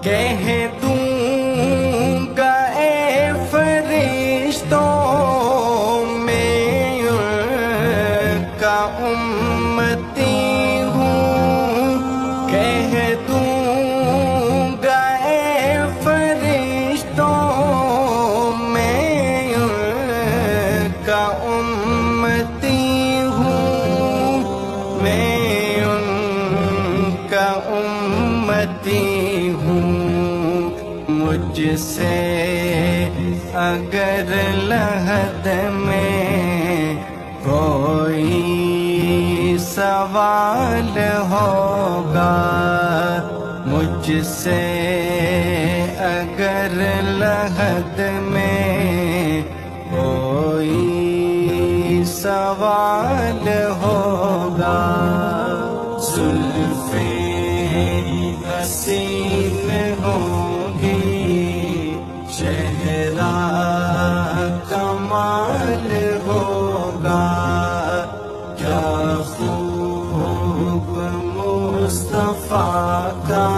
کہہ دوں گا اے فرشتوں میں ان کا امتی ہوں، کہہ دوں گا اے فرشتوں میں ان کا امتی ہوں، میں ان کا امتی ہوں۔ مجھ سے اگر لحد میں کوئی سوال ہوگا، مجھ سے اگر لحد میں کوئی سوال ہوگا، زلفیں حسین ہوگی، چہرہ کمال ہوگا، کیا خوب مصطفیٰ کا